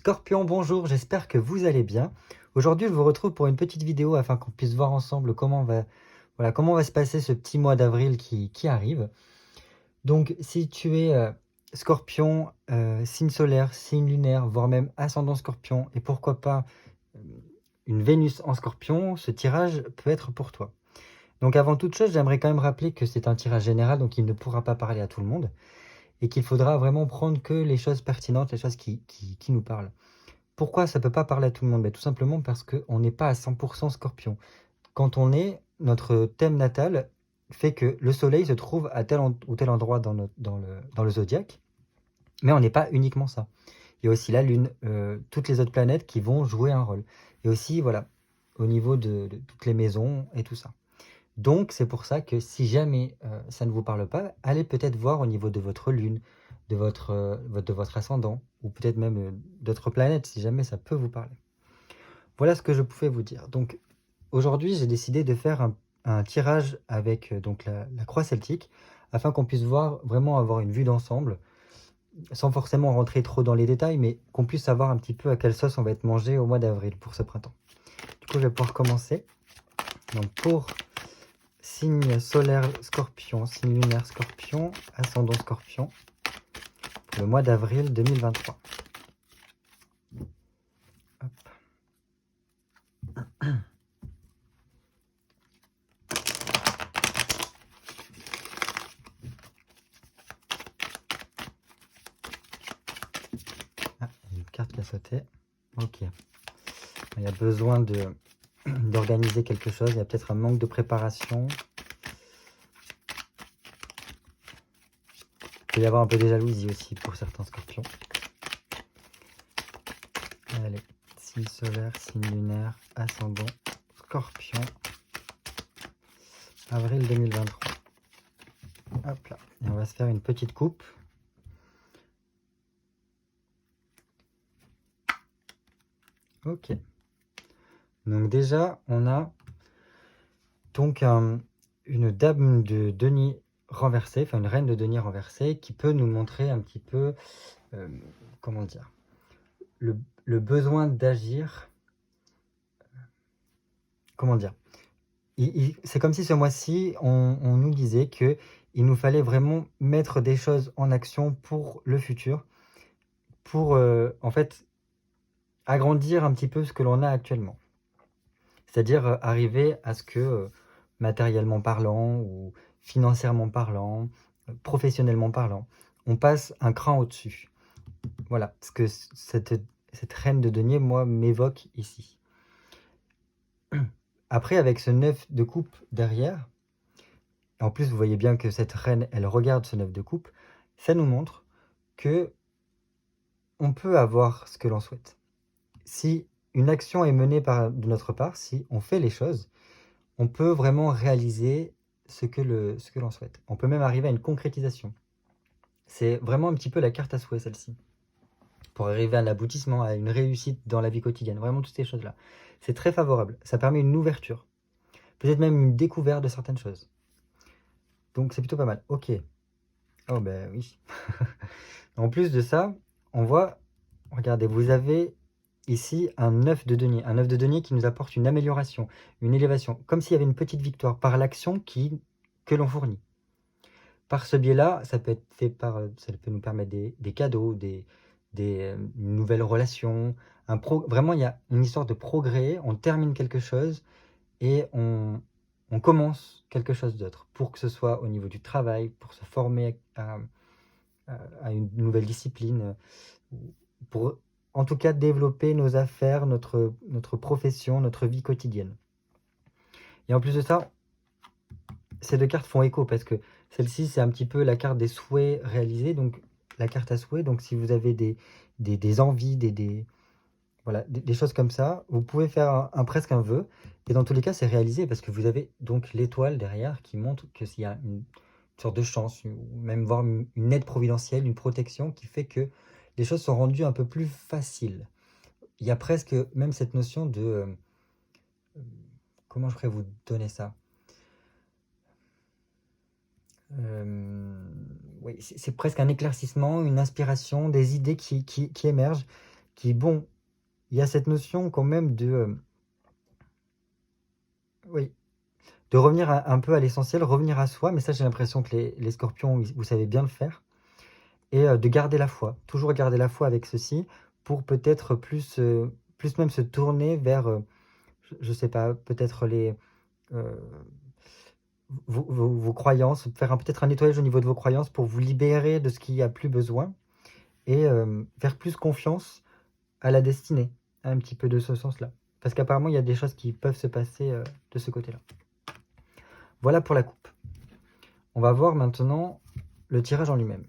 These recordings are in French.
Scorpion, bonjour, j'espère que vous allez bien. Aujourd'hui, je vous retrouve pour une petite vidéo afin qu'on puisse voir ensemble comment va se passer ce petit mois d'avril qui arrive. Donc, si tu es Scorpion, signe solaire, signe lunaire, voire même ascendant Scorpion, et pourquoi pas euh, une Vénus en Scorpion, ce tirage peut être pour toi. Donc, avant toute chose, j'aimerais quand même rappeler que c'est un tirage général, donc il ne pourra pas parler à tout le monde, et qu'il faudra vraiment prendre que les choses pertinentes, les choses qui nous parlent. Pourquoi ça ne peut pas parler à tout le monde? Tout simplement parce qu'on n'est pas à 100% Scorpion. Quand on est, notre thème natal fait que le soleil se trouve à tel ou tel endroit dans le zodiaque, mais on n'est pas uniquement ça. Il y a aussi la Lune, toutes les autres planètes qui vont jouer un rôle. Et aussi, voilà, au niveau de toutes les maisons et tout ça. Donc, c'est pour ça que si jamais ça ne vous parle pas, allez peut-être voir au niveau de votre Lune, de votre ascendant, ou peut-être même d'autres planètes, si jamais ça peut vous parler. Voilà ce que je pouvais vous dire. Donc, aujourd'hui, j'ai décidé de faire un tirage avec donc la croix celtique, afin qu'on puisse vraiment avoir une vue d'ensemble, sans forcément rentrer trop dans les détails, mais qu'on puisse savoir un petit peu à quelle sauce on va être mangé au mois d'avril pour ce printemps. Du coup, je vais pouvoir commencer. Donc, pour signe solaire Scorpion, signe lunaire Scorpion, ascendant Scorpion, pour le mois d'avril 2023. Hop. Ah, il y a une carte qui a sauté. Ok. Il y a besoin d'organiser quelque chose. Il y a peut-être un manque de préparation. Il peut y avoir un peu de jalousie aussi pour certains scorpions. Allez, signe solaire, signe lunaire, ascendant, scorpion, avril 2023. Hop là, et on va se faire une petite coupe. Ok. Donc déjà, on a donc une dame de denier renversée, enfin une reine de denier renversée, qui peut nous montrer un petit peu, comment dire, le besoin d'agir. Comment dire? C'est comme si ce mois-ci, on nous disait qu'il nous fallait vraiment mettre des choses en action pour le futur, pour en fait agrandir un petit peu ce que l'on a actuellement. C'est-à-dire arriver à ce que, matériellement parlant ou financièrement parlant, professionnellement parlant, on passe un cran au-dessus. Voilà ce que cette reine de denier, moi, m'évoque ici. Après, avec ce 9 de coupe derrière, en plus, vous voyez bien que cette reine, elle regarde ce 9 de coupe, ça nous montre que on peut avoir ce que l'on souhaite. Si une action est menée de notre part, si on fait les choses, on peut vraiment réaliser ce que l'on souhaite. On peut même arriver à une concrétisation. C'est vraiment un petit peu la carte à souhait, celle-ci. Pour arriver à l'aboutissement, à une réussite dans la vie quotidienne. Vraiment toutes ces choses-là. C'est très favorable. Ça permet une ouverture. Peut-être même une découverte de certaines choses. Donc c'est plutôt pas mal. Ok. Oh ben oui. En plus de ça, on voit, regardez, vous avez ici un 9 de denier. Un 9 de denier qui nous apporte une amélioration, une élévation. Comme s'il y avait une petite victoire par l'action que l'on fournit. Par ce biais-là, ça peut être fait ça peut nous permettre des cadeaux, des nouvelles relations. Vraiment, il y a une histoire de progrès. On termine quelque chose et on commence quelque chose d'autre. Pour que ce soit au niveau du travail, pour se former à une nouvelle discipline, pour en tout cas développer nos affaires, notre profession, notre vie quotidienne. Et en plus de ça, ces deux cartes font écho parce que celle-ci, c'est un petit peu la carte des souhaits réalisés, donc la carte à souhait. Donc si vous avez des envies, voilà, des choses comme ça, vous pouvez faire presque un vœu. Et dans tous les cas, c'est réalisé parce que vous avez donc l'étoile derrière qui montre que s'il y a une sorte de chance, ou même voire une aide providentielle, une protection qui fait que les choses sont rendues un peu plus faciles. Il y a presque même cette notion de... comment je pourrais vous donner ça? Oui, c'est presque un éclaircissement, une inspiration, des idées qui émergent, bon, il y a cette notion quand même de, oui, de revenir un peu à l'essentiel, revenir à soi, mais ça j'ai l'impression que les scorpions, vous savez bien le faire, et de garder la foi, toujours garder la foi avec ceci, pour peut-être plus même se tourner vers, je sais pas, peut-être euh, vos croyances, faire peut-être un nettoyage au niveau de vos croyances pour vous libérer de ce qui a plus besoin, et faire plus confiance à la destinée, un petit peu de ce sens-là. Parce qu'apparemment, il y a des choses qui peuvent se passer de ce côté-là. Voilà pour la coupe. On va voir maintenant le tirage en lui-même.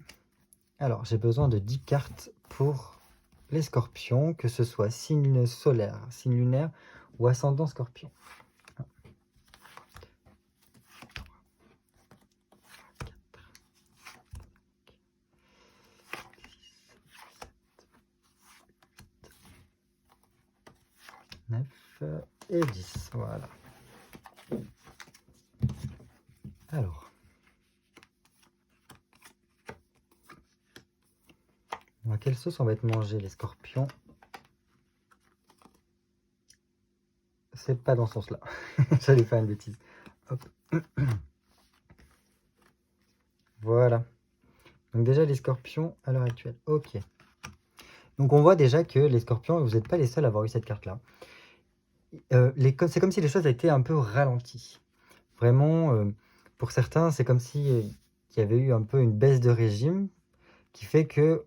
Alors, j'ai besoin de 10 cartes pour les scorpions, que ce soit signe solaire, signe lunaire ou ascendant scorpion. 9 et 10, voilà. Alors, à quelle sauce on va être mangé les scorpions? C'est pas dans ce sens-là. J'allais faire une bêtise. Hop. Voilà. Donc déjà les scorpions à l'heure actuelle. Ok. Donc on voit déjà que les scorpions, vous n'êtes pas les seuls à avoir eu cette carte-là. C'est comme si les choses étaient un peu ralenties. Vraiment, pour certains, c'est comme si il y avait eu un peu une baisse de régime qui fait que,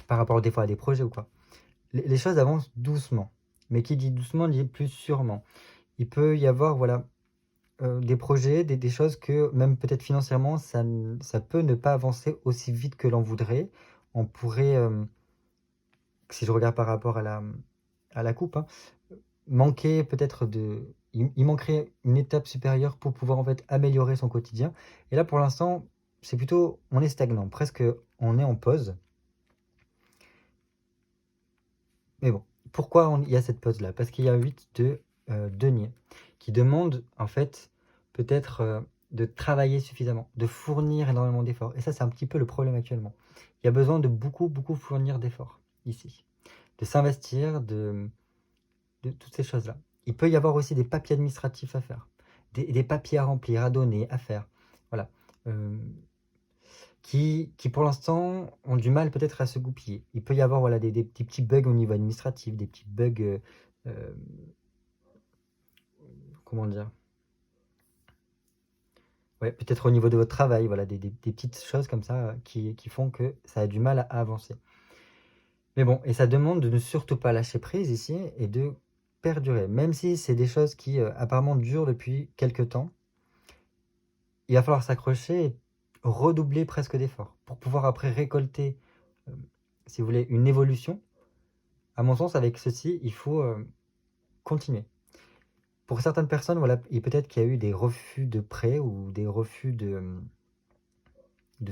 par rapport des fois à des projets ou quoi, les choses avancent doucement. Mais qui dit doucement dit plus sûrement. Il peut y avoir voilà, des projets, des choses que même peut-être financièrement, ça peut ne pas avancer aussi vite que l'on voudrait. On pourrait, si je regarde par rapport à la coupe, hein, manquer peut-être il manquerait une étape supérieure pour pouvoir en fait améliorer son quotidien. Et là pour l'instant, c'est plutôt, on est stagnant, presque on est en pause. Mais bon, pourquoi il y a cette pause-là? Parce qu'il y a 8 de denier qui demande en fait peut-être de travailler suffisamment, de fournir énormément d'efforts. Et ça, c'est un petit peu le problème actuellement. Il y a besoin de beaucoup, beaucoup fournir d'efforts ici. De s'investir, de toutes ces choses-là. Il peut y avoir aussi des papiers administratifs à faire, des papiers à remplir, à donner, à faire. Voilà. Qui pour l'instant ont du mal peut-être à se goupiller. Il peut y avoir voilà, des petits bugs au niveau administratif, des petits bugs, comment dire, ouais, peut-être au niveau de votre travail, voilà, des petites choses comme ça qui font que ça a du mal à avancer. Mais bon, et ça demande de ne surtout pas lâcher prise ici et de perdurer. Même si c'est des choses qui apparemment durent depuis quelques temps, il va falloir s'accrocher et redoubler presque d'efforts pour pouvoir après récolter, si vous voulez, une évolution. À mon sens, avec ceci, il faut continuer. Pour certaines personnes, voilà, et peut-être qu'il y a eu des refus de prêt ou des refus de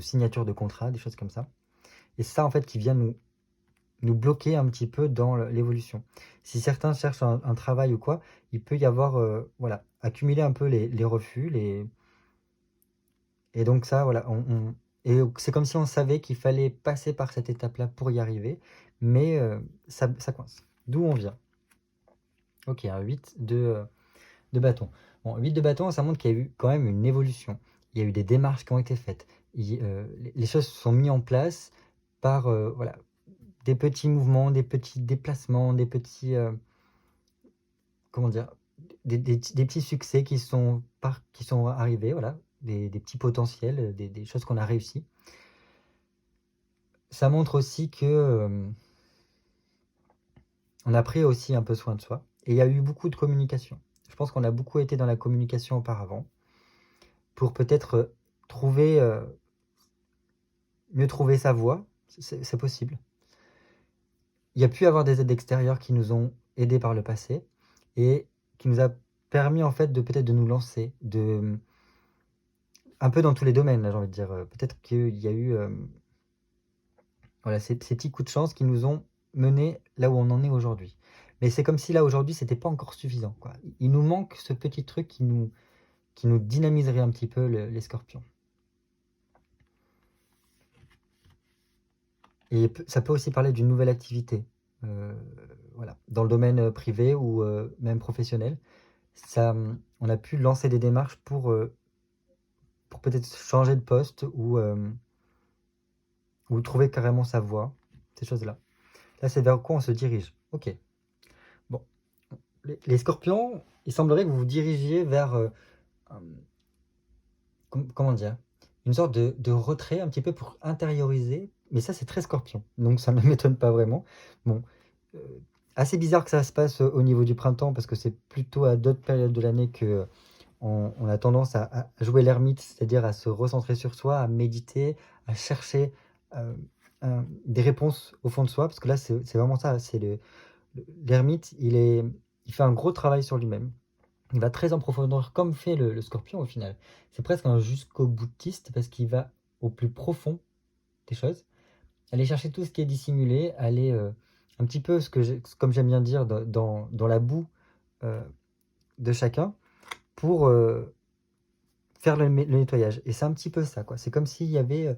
signature de contrat, des choses comme ça. Et c'est ça, en fait, qui vient nous bloquer un petit peu dans l'évolution. Si certains cherchent un travail ou quoi, il peut y avoir, voilà, accumuler un peu les refus, et donc ça, voilà, et c'est comme si on savait qu'il fallait passer par cette étape-là pour y arriver, mais ça coince. D'où on vient. Ok, un 8 de bâton. Bon, 8 de bâton, ça montre qu'il y a eu quand même une évolution. Il y a eu des démarches qui ont été faites. Les choses se sont mises en place par voilà, des petits mouvements, des petits déplacements, des petits, comment dire, des petits succès qui sont arrivés, voilà, des petits potentiels, des choses qu'on a réussi. Ça montre aussi que on a pris aussi un peu soin de soi. Et il y a eu beaucoup de communication. Je pense qu'on a beaucoup été dans la communication auparavant pour peut-être trouver, mieux trouver sa voie. C'est possible. Il y a pu avoir des aides extérieures qui nous ont aidés par le passé et qui nous a permis en fait de peut-être de nous lancer, un peu dans tous les domaines, là, j'ai envie de dire. Peut-être qu'il y a eu voilà, ces petits coups de chance qui nous ont menés là où on en est aujourd'hui. Mais c'est comme si là aujourd'hui, c'était pas encore suffisant, quoi. Il nous manque ce petit truc qui nous dynamiserait un petit peu les scorpions. Et ça peut aussi parler d'une nouvelle activité, voilà, dans le domaine privé ou même professionnel. Ça, on a pu lancer des démarches pour peut-être changer de poste ou trouver carrément sa voie, ces choses-là. Là, c'est vers quoi on se dirige. Ok. Bon, les scorpions, il semblerait que vous vous dirigiez vers, comment dire, une sorte de retrait un petit peu pour intérioriser, mais ça c'est très scorpion, donc ça ne m'étonne pas vraiment. Bon, euh, assez bizarre que ça se passe au niveau du printemps, parce que c'est plutôt à d'autres périodes de l'année que on a tendance à jouer l'ermite, c'est-à-dire à se recentrer sur soi, à méditer, à chercher euh, des réponses au fond de soi, parce que là c'est vraiment ça, c'est l'ermite, il fait un gros travail sur lui-même. Il va très en profondeur, comme fait le scorpion au final. C'est presque un jusqu'au boutiste parce qu'il va au plus profond des choses, aller chercher tout ce qui est dissimulé, aller un petit peu, comme j'aime bien dire, dans la boue euh, de chacun pour faire le nettoyage. Et c'est un petit peu ça, quoi. C'est comme s'il y avait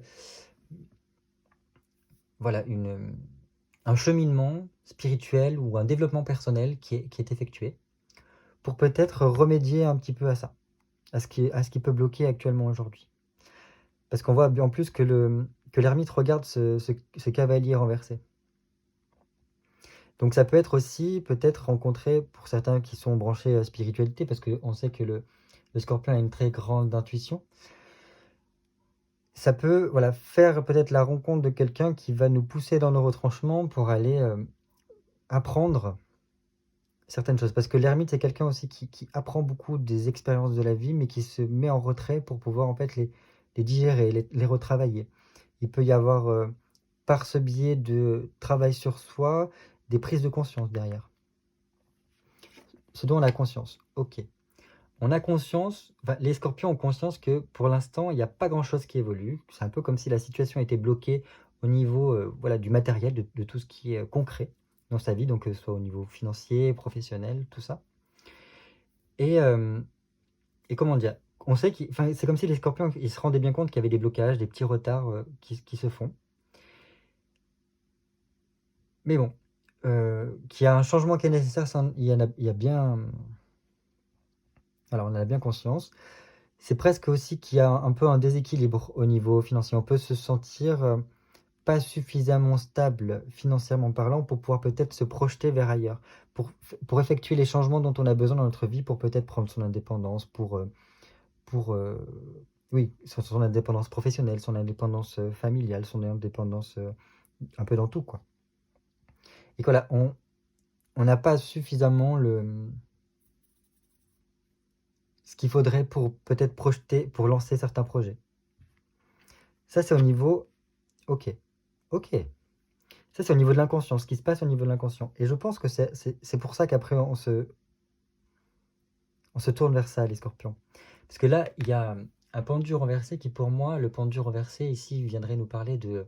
voilà, un cheminement spirituel ou un développement personnel qui est effectué pour peut-être remédier un petit peu à ça, à ce qui peut bloquer actuellement aujourd'hui. Parce qu'on voit en plus que l'ermite regarde ce cavalier renversé. Donc ça peut être aussi peut-être rencontré pour certains qui sont branchés spiritualité, parce qu'on sait que le scorpion a une très grande intuition. Ça peut voilà, faire peut-être la rencontre de quelqu'un qui va nous pousser dans nos retranchements pour aller apprendre certaines choses. Parce que l'ermite, c'est quelqu'un aussi qui apprend beaucoup des expériences de la vie, mais qui se met en retrait pour pouvoir en fait les digérer, les retravailler. Il peut y avoir, par ce biais de travail sur soi, des prises de conscience derrière. Ce dont on a conscience. Ok. On a conscience, enfin, les scorpions ont conscience que pour l'instant, il n'y a pas grand-chose qui évolue. C'est un peu comme si la situation était bloquée au niveau voilà, du matériel, de tout ce qui est concret dans sa vie, donc que ce soit au niveau financier, professionnel, tout ça. Et, euh, et comment dire, on sait c'est comme si les scorpions ils se rendaient bien compte qu'il y avait des blocages, des petits retards qui se font. Mais bon, qu'il y a un changement qui est nécessaire, ça, il y a bien, alors on en a bien conscience. C'est presque aussi qu'il y a un peu un déséquilibre au niveau financier. On peut se sentir pas suffisamment stable financièrement parlant pour pouvoir peut-être se projeter vers ailleurs, pour effectuer les changements dont on a besoin dans notre vie, pour peut-être prendre son indépendance, pour oui, son indépendance professionnelle, son indépendance familiale, son indépendance un peu dans tout, quoi. Et voilà, on n'a pas suffisamment ce qu'il faudrait pour peut-être projeter, pour lancer certains projets. Ça, c'est au niveau... Ok, ok. Ça, c'est au niveau de l'inconscient, ce qui se passe au niveau de l'inconscient. Et je pense que c'est pour ça qu'après, on se tourne vers ça, les scorpions. Parce que là, il y a un pendu renversé qui, pour moi, le pendu renversé, ici, viendrait nous parler de...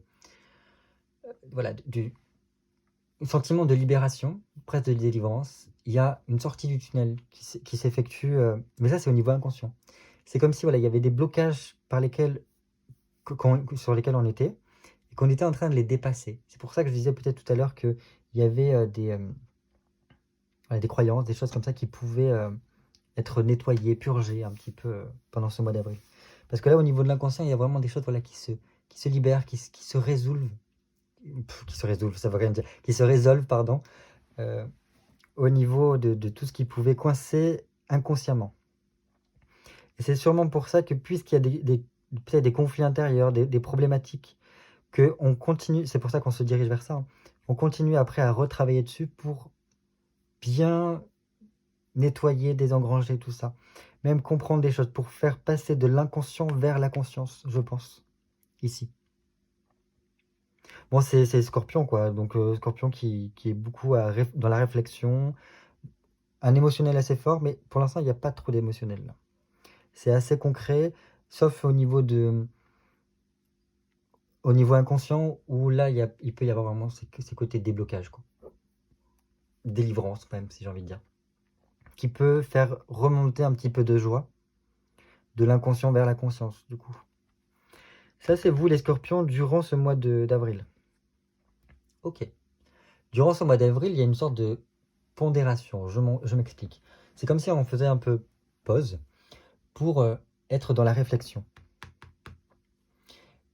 voilà, du sentiment de libération, presque de délivrance. Il y a une sortie du tunnel qui s'effectue, mais ça, c'est au niveau inconscient. C'est comme si voilà, il y avait des blocages sur lesquels on était, et qu'on était en train de les dépasser. C'est pour ça que je disais peut-être tout à l'heure qu'il y avait voilà, des croyances, des choses comme ça qui pouvaient être nettoyées, purgées un petit peu pendant ce mois d'avril. Parce que là, au niveau de l'inconscient, il y a vraiment des choses voilà, qui se libèrent, qui se résolvent. Qui se résolvent, ça veut rien dire. Qui se résolvent, pardon, euh, au niveau de tout ce qui pouvait coincer inconsciemment. Et c'est sûrement pour ça que, puisqu'il y a peut-être des conflits intérieurs, des problématiques, qu'on continue, c'est pour ça qu'on se dirige vers ça, hein, on continue après à retravailler dessus pour bien nettoyer, désengranger tout ça. Même comprendre des choses, pour faire passer de l'inconscient vers la conscience, je pense, ici. Bon, c'est Scorpion, quoi. Donc, Scorpion qui est beaucoup dans la réflexion, un émotionnel assez fort, mais pour l'instant, il n'y a pas trop d'émotionnel là. C'est assez concret, sauf au niveau inconscient, où là, il peut y avoir vraiment ces côtés déblocage, quoi. Délivrance, même, si j'ai envie de dire. Qui peut faire remonter un petit peu de joie, de l'inconscient vers la conscience, du coup. Ça, c'est vous, les scorpions, durant ce mois d'avril. Ok. Durant ce mois d'avril, il y a une sorte de pondération. Je m'explique. C'est comme si on faisait un peu pause pour être dans la réflexion.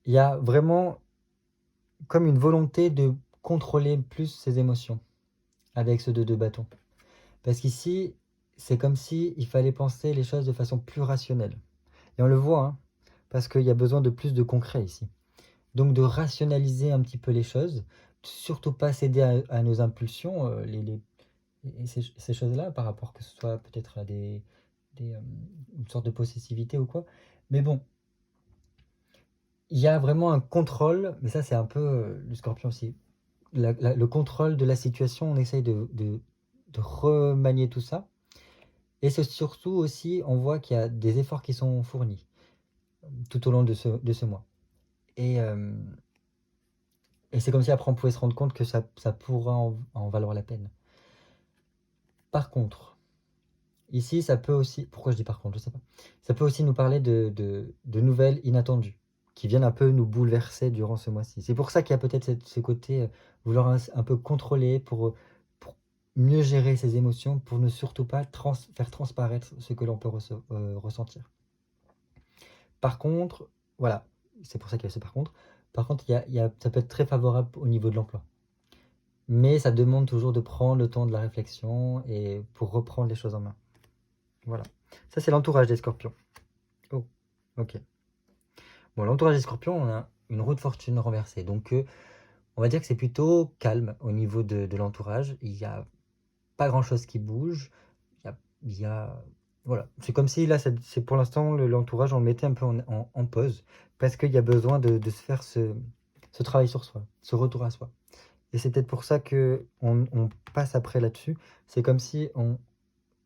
Il y a vraiment comme une volonté de contrôler plus ses émotions avec ce deux de bâton. Parce qu'ici, c'est comme si il fallait penser les choses de façon plus rationnelle. Et on le voit, hein, parce qu'il y a besoin de plus de concret ici. Donc de rationaliser un petit peu les choses, surtout pas céder à nos impulsions, et ces choses-là, par rapport que ce soit peut-être à une sorte de possessivité ou quoi. Mais bon, il y a vraiment un contrôle, mais ça c'est un peu le scorpion aussi. Le contrôle de la situation, on essaye de remanier tout ça. Et c'est surtout aussi, on voit qu'il y a des efforts qui sont fournis tout au long de ce mois. Et, euh, et c'est comme si après on pouvait se rendre compte que ça pourra en valoir la peine. Par contre, ici, ça peut aussi... Pourquoi je dis par contre, je sais pas. Ça peut aussi nous parler de nouvelles inattendues, qui viennent un peu nous bouleverser durant ce mois-ci. C'est pour ça qu'il y a peut-être ce côté vouloir un peu contrôler pour mieux gérer ses émotions, pour ne surtout pas faire transparaître ce que l'on peut ressentir. Par contre, voilà, c'est pour ça qu'il y a ce par contre. Par contre, ça peut être très favorable au niveau de l'emploi. Mais ça demande toujours de prendre le temps de la réflexion et pour reprendre les choses en main. Voilà. Ça, c'est l'entourage des scorpions. Oh, ok. Bon, l'entourage des scorpions, on a une roue de fortune renversée. Donc, on va dire que c'est plutôt calme au niveau de l'entourage. Il n'y a pas grand-chose qui bouge. Il y a... Voilà. C'est comme si, là, c'est pour l'instant, l'entourage, on le mettait un peu en pause. Parce qu'il y a besoin de se faire ce travail sur soi, ce retour à soi. Et c'est peut-être pour ça qu'on passe après là-dessus. C'est comme si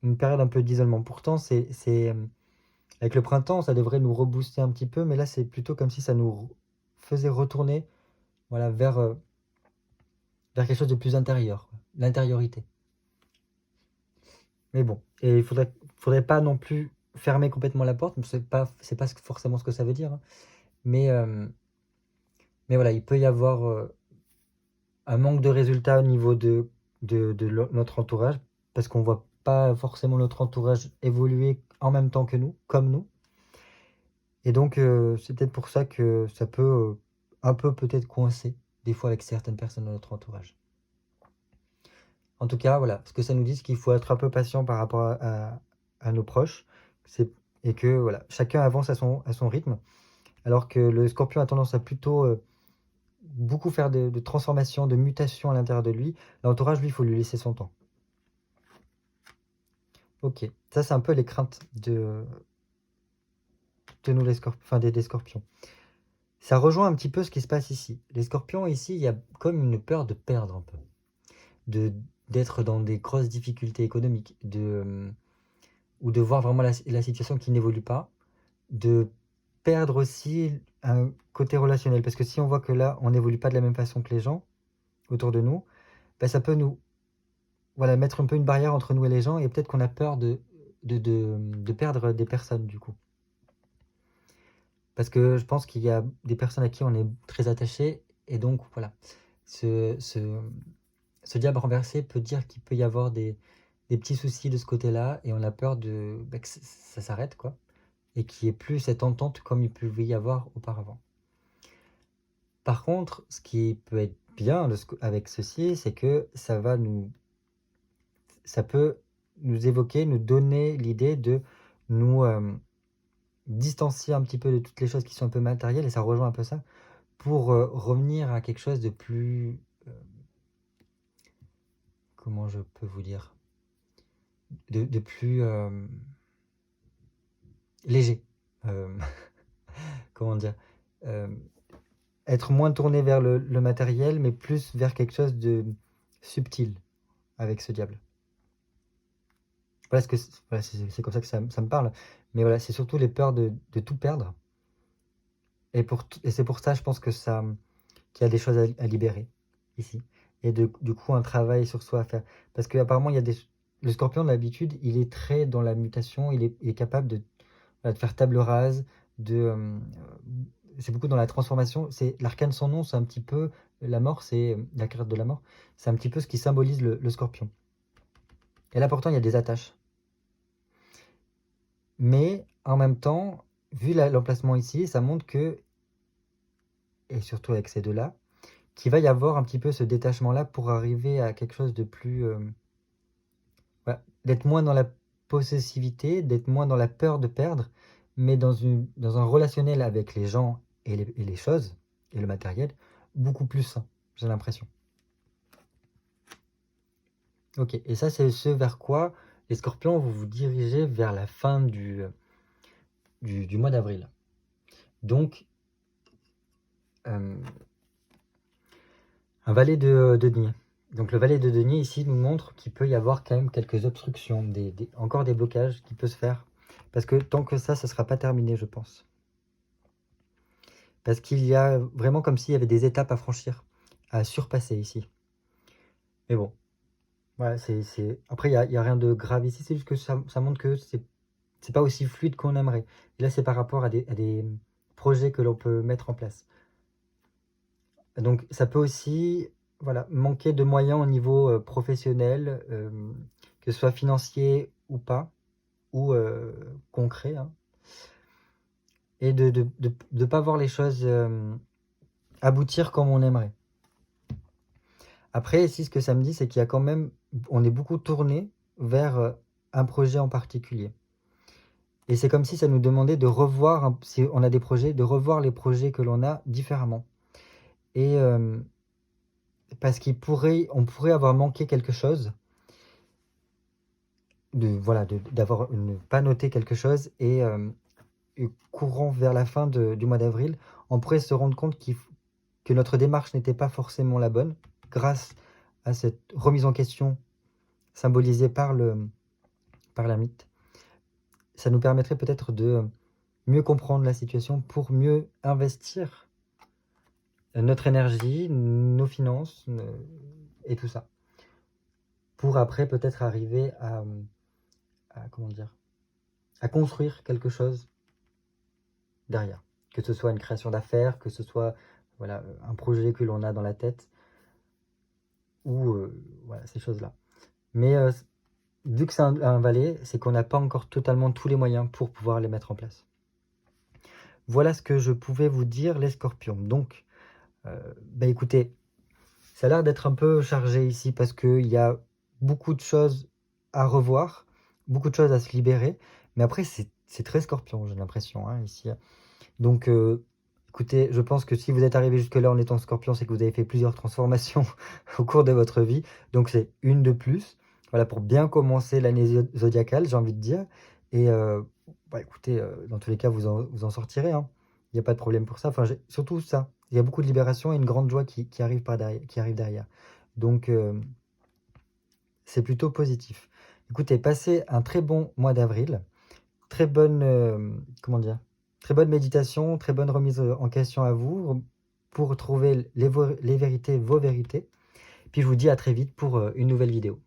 une période un peu d'isolement. Pourtant, avec le printemps, ça devrait nous rebooster un petit peu, mais là, c'est plutôt comme si ça nous faisait retourner, voilà, vers quelque chose de plus intérieur, quoi. L'intériorité. Mais bon, et faudrait pas non plus fermer complètement la porte, c'est pas forcément ce que ça veut dire, hein. Mais, euh, mais voilà, il peut y avoir un manque de résultats au niveau notre entourage, parce qu'on voit pas forcément notre entourage évoluer en même temps que nous, comme nous. Et donc, c'est peut-être pour ça que ça peut un peu peut-être coincer, des fois, avec certaines personnes de notre entourage. En tout cas, voilà, ce que ça nous dit, c'est qu'il faut être un peu patient par rapport à nos proches, et que voilà, chacun avance à son rythme, alors que le scorpion a tendance à plutôt beaucoup faire de transformations, de mutations à l'intérieur de lui. L'entourage, lui, il faut lui laisser son temps. Ok, ça c'est un peu les craintes de nous, des scorpions. Ça rejoint un petit peu ce qui se passe ici. Les scorpions, ici, il y a comme une peur de perdre un peu, d'être dans des grosses difficultés économiques, ou de voir vraiment la situation qui n'évolue pas, de perdre aussi un côté relationnel. Parce que si on voit que là, on n'évolue pas de la même façon que les gens autour de nous, ben ça peut nous mettre un peu une barrière entre nous et les gens, et peut-être qu'on a peur de perdre des personnes du coup. Parce que je pense qu'il y a des personnes à qui on est très attaché, et donc voilà, ce diable renversé peut dire qu'il peut y avoir des petits soucis de ce côté-là, et on a peur que ça s'arrête, quoi, et qu'il n'y ait plus cette entente comme il pouvait y avoir auparavant. Par contre, ce qui peut être bien avec ceci, c'est que ça peut nous évoquer, nous donner l'idée de nous distancier un petit peu de toutes les choses qui sont un peu matérielles, et ça rejoint un peu ça, pour revenir à quelque chose de plus... comment je peux vous dire, de plus léger. Euh, comment dire, euh, être moins tourné vers le matériel, mais plus vers quelque chose de subtil avec ce diable. Voilà, voilà, c'est comme ça que ça me parle. Mais voilà, c'est surtout les peurs de tout perdre. Et c'est pour ça, je pense qu'il y a des choses à libérer ici. Et du coup, un travail sur soi à faire. Parce qu'apparemment, le scorpion, d'habitude, il est très dans la mutation. Il est capable de faire table rase, de c'est beaucoup dans la transformation. C'est l'arcane sans nom, c'est un petit peu la mort, c'est la carte de la mort. C'est un petit peu ce qui symbolise le scorpion. Et là, pourtant, il y a des attaches. Mais en même temps, vu l'emplacement ici, ça montre que, et surtout avec ces deux-là, qu'il va y avoir un petit peu ce détachement-là pour arriver à quelque chose de plus... voilà, d'être moins dans la possessivité, d'être moins dans la peur de perdre, mais dans un relationnel avec les gens et les choses, et le matériel, beaucoup plus sain, j'ai l'impression. Ok, et ça c'est ce vers quoi les scorpions vont vous diriger vers la fin du mois d'avril. Donc, un valet de denier. Donc le valet de denier ici nous montre qu'il peut y avoir quand même quelques obstructions, encore des blocages qui peuvent se faire. Parce que tant que ça ne sera pas terminé, je pense. Parce qu'il y a vraiment comme s'il y avait des étapes à franchir, à surpasser ici. Mais bon, voilà, après il y a rien de grave ici, c'est juste que ça montre que c'est pas aussi fluide qu'on aimerait. Et là c'est par rapport à des projets que l'on peut mettre en place. Donc ça peut aussi, voilà, manquer de moyens au niveau professionnel, que ce soit financier ou pas, ou concret, hein. Et de pas voir les choses aboutir comme on aimerait. Après, ici, ce que ça me dit, c'est qu'il y a quand même, on est beaucoup tourné vers un projet en particulier. Et c'est comme si ça nous demandait de revoir, si on a des projets, de revoir les projets que l'on a différemment. Et parce qu'on pourrait avoir manqué quelque chose, d'avoir pas noté quelque chose, et courant vers la fin du mois d'avril, on pourrait se rendre compte que notre démarche n'était pas forcément la bonne, grâce à cette remise en question symbolisée par l'ermite. Ça nous permettrait peut-être de mieux comprendre la situation pour mieux investir notre énergie, nos finances et tout ça. Pour après peut-être arriver à construire quelque chose derrière. Que ce soit une création d'affaires, que ce soit un projet que l'on a dans la tête, ou ces choses-là. Mais vu que c'est un valet, c'est qu'on n'a pas encore totalement tous les moyens pour pouvoir les mettre en place. Voilà ce que je pouvais vous dire, les scorpions. Donc, écoutez, ça a l'air d'être un peu chargé ici parce qu'il y a beaucoup de choses à revoir, beaucoup de choses à se libérer. Mais après, c'est très scorpion, j'ai l'impression, hein, ici. Donc, écoutez, je pense que si vous êtes arrivé jusque-là en étant scorpion, c'est que vous avez fait plusieurs transformations au cours de votre vie. Donc, c'est une de plus. Voilà, pour bien commencer l'année zodiacale, j'ai envie de dire. Et écoutez, dans tous les cas, vous en sortirez, hein. Il n'y a pas de problème pour ça. Enfin, surtout ça. Il y a beaucoup de libération et une grande joie qui arrive derrière. Donc, c'est plutôt positif. Écoutez, passez un très bon mois d'avril. Très bonne, très bonne méditation, très bonne remise en question à vous pour trouver les vérités, vos vérités. Puis je vous dis à très vite pour une nouvelle vidéo.